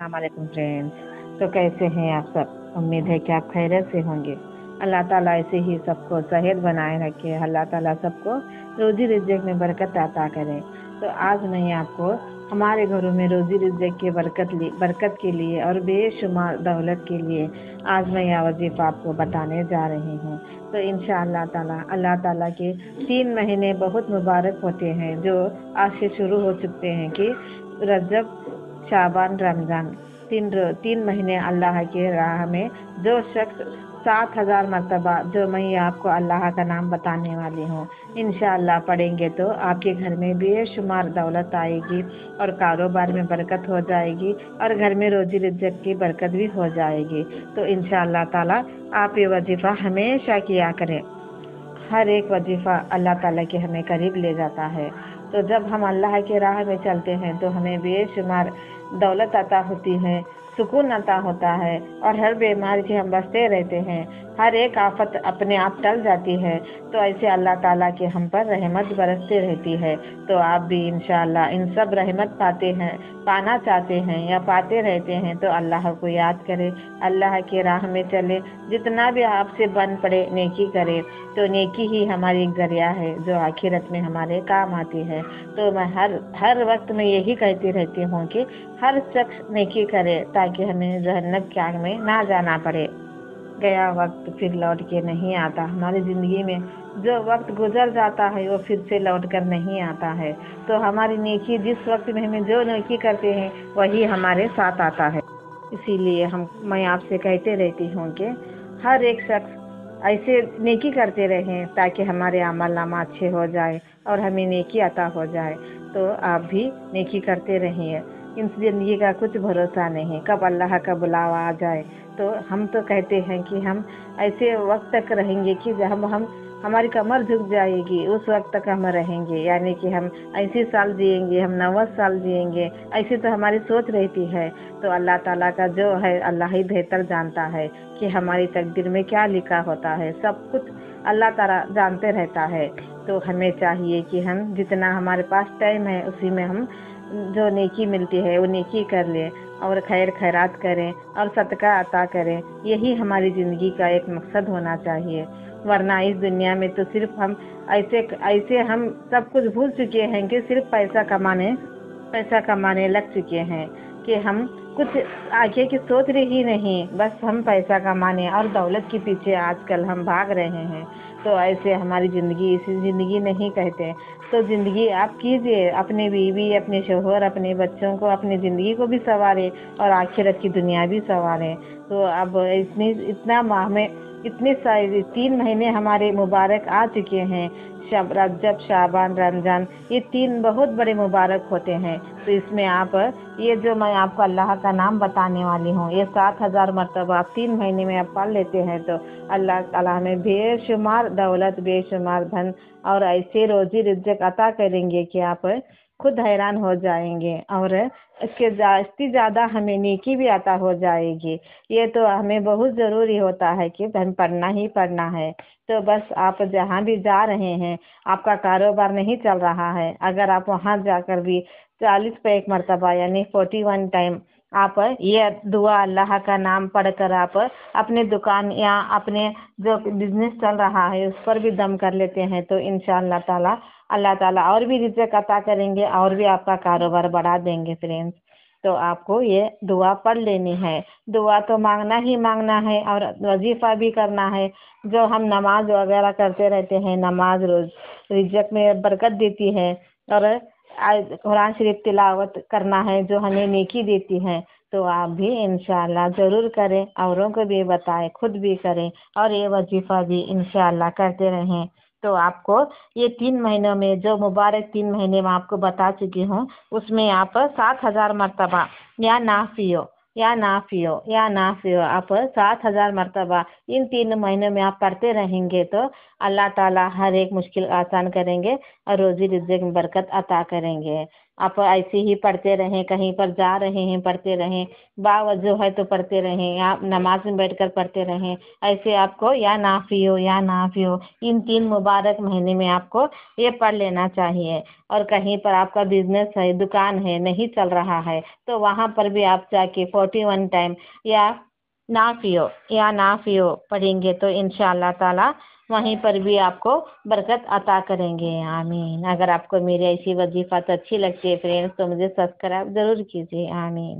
अस्सलाम वालेकुम फ्रेंड्स। तो कैसे हैं आप सब? उम्मीद है कि आप खैरियत से होंगे। अल्लाह ताला ऐसे ही सबको सेहत बनाए रखे। अल्लाह ताला सबको रोजी रिज़्क़ में बरकत अता करे। तो आज मैं आपको हमारे घरों में रोजी रिज़्क़ की बरकत के लिए और बेशुमार दौलत के लिए आज मैं यह वजीफ़ा आपको बताने जा रही हूँ। तो इंशाअल्लाह ताला अल्लाह ताला के 3 महीने बहुत मुबारक होते हैं जो आज से शुरू हो चुके हैं कि रजब, शाबान, रमज़ान। 3 महीने अल्लाह की राह में जो शख्स 7,000 मरतबा जो मैं आपको अल्लाह का नाम बताने वाली हूँ इंशाअल्लाह पढ़ेंगे तो आपके घर में बेशुमार दौलत आएगी और कारोबार में बरकत हो जाएगी और घर में रोजी रिज़्क़ की बरकत भी हो जाएगी। तो इंशाअल्लाह ताला आप ये वजीफ़ा हमेशा किया करें। हर एक वजीफ़ा अल्लाह ताला के हमें करीब ले जाता है। तो जब हम अल्लाह के राह में चलते हैं तो हमें बेशुमार दौलत अता होती है, सुकून अता होता है और हर बीमारी से हम बचते रहते हैं। हर एक आफत अपने आप टल जाती है। तो ऐसे अल्लाह ताला के हम पर रहमत बरसती रहती है। तो आप भी इंशाअल्लाह इन सब रहमत पाना चाहते हैं या पाते रहते हैं तो अल्लाह को याद करें, अल्लाह के राह में चले, जितना भी आपसे बन पड़े नेकी करे। तो नेकी ही हमारी एक जरिया है जो आखिरत में हमारे काम आती है। तो मैं हर वक्त में यही कहती रहती हूँ कि हर शख्स नेकी करे ताकि हमें जहन्नम की आग में ना जाना पड़े। गया वक्त फिर लौट के नहीं आता। हमारी ज़िंदगी में जो वक्त गुजर जाता है वो फिर से लौट कर नहीं आता है। तो हमारी नेकी जिस वक्त में हमें जो नेकी करते हैं वही हमारे साथ आता है। इसीलिए मैं आपसे कहते रहती हूँ कि हर एक शख्स ऐसे नेकी करते रहें ताकि हमारे अमल नामा अच्छे हो जाए और हमें नेकी अता हो जाए। तो आप भी नेकी करते रहिए। इन ज़िंदगी का कुछ भरोसा नहीं, कब अल्लाह का बुलावा आ जाए। तो हम तो कहते हैं कि हम ऐसे वक्त तक रहेंगे कि जब हम हमारी कमर झुक जाएगी उस वक्त तक हम रहेंगे, यानी कि हम 80 साल जिएंगे, हम 90 साल जिएंगे, ऐसी तो हमारी सोच रहती है। तो अल्लाह ताला का जो है अल्लाह ही बेहतर जानता है कि हमारी तकदीर में क्या लिखा होता है। सब कुछ अल्लाह ताला जानते रहता है। तो हमें चाहिए कि हम जितना हमारे पास टाइम है उसी में हम जो नेकी मिलती है वो नेकी कर लें और खैर खैरात करें और सदका अता करें। यही हमारी ज़िंदगी का एक मकसद होना चाहिए। वरना इस दुनिया में तो सिर्फ हम ऐसे हम सब कुछ भूल चुके हैं कि सिर्फ पैसा कमाने लग चुके हैं कि हम कुछ आगे की सोच रहे ही नहीं, बस हम पैसा कमाने और दौलत के पीछे आजकल हम भाग रहे हैं। तो ऐसे हमारी ज़िंदगी इसी ज़िंदगी नहीं कहते। तो ज़िंदगी आप कीजिए, अपने बीवी, अपने शोहर, अपने बच्चों को, अपनी ज़िंदगी को भी संवारें और आखिरत की दुनिया भी संवारें। तो अब इतना माह में इतने सारे 3 महीने हमारे मुबारक आ चुके हैं। रजब, शाबान, रमज़ान, ये 3 बहुत बड़े मुबारक होते हैं। तो इसमें आप ये जो मैं आपको अल्लाह का नाम बताने वाली हूँ ये 7,000 मरतबा आप 3 महीने में आप पढ़ लेते हैं तो अल्लाह ताला हमें बेशुमार दौलत, बेशुमार धन और ऐसे रोजी रिज़्क़ अता करेंगे कि आप खुद हैरान हो जाएंगे। और इसके जास्ती ज़्यादा हमें नेकी भी अता हो जाएगी। ये तो हमें बहुत ज़रूरी होता है कि हम पढ़ना ही पढ़ना है। तो बस आप जहाँ भी जा रहे हैं, आपका कारोबार नहीं चल रहा है, अगर आप वहाँ जाकर भी 40 पे एक मरतबा यानी 41 टाइम आप ये दुआ अल्लाह का नाम पढ़कर आप अपने दुकान या अपने जो बिजनेस चल रहा है उस पर भी दम कर लेते हैं तो इंशाअल्लाह ताला अल्लाह ताला और भी रिज़्क़ अता करेंगे और भी आपका कारोबार बढ़ा देंगे फ्रेंड्स। तो आपको ये दुआ पढ़ लेनी है। दुआ तो मांगना ही मांगना है और वजीफ़ा भी करना है। जो हम नमाज वगैरह करते रहते हैं, नमाज रोज रिज़्क़ में बरकत देती है और कुरान शरीफ तिलावत करना है जो हमें नेकी देती है। तो आप भी इंशाअल्लाह ज़रूर करें, औरों को भी बताएं, खुद भी करें और ये वजीफ़ा भी इंशाअल्लाह करते रहें। तो आपको ये 3 महीनों में जो मुबारक 3 महीने में आपको बता चुकी हूँ उसमें आप 7,000 मरतबा या नाफियो आप 7,000 मरतबा इन 3 महीनों में आप पढ़ते रहेंगे तो अल्लाह ताला हर एक मुश्किल आसान करेंगे और रोजी रिज़्क़ में बरकत अता करेंगे। آپ ایسے ہی پڑھتے رہیں، کہیں پر جا رہے ہیں پڑھتے رہیں، باوضو ہے تو پڑھتے رہیں، آپ نماز میں بیٹھ کر پڑھتے رہیں، ایسے آپ کو یا نافی ہو یا نافی ہو ان 3 مبارک مہینے میں آپ کو یہ پڑھ لینا چاہیے۔ اور کہیں پر آپ کا بزنس ہے، دکان ہے، نہیں چل رہا ہے تو وہاں پر بھی آپ جا کے 41 ٹائم یا نافیو پڑھیں گے تو انشاءاللہ تعالی وہیں پر بھی آپ کو برکت عطا کریں گے، آمین۔ اگر آپ کو میری ایسی وظیفات اچھی لگتی ہے فرینڈس تو مجھے سبسکرائب ضرور کیجیے، آمین۔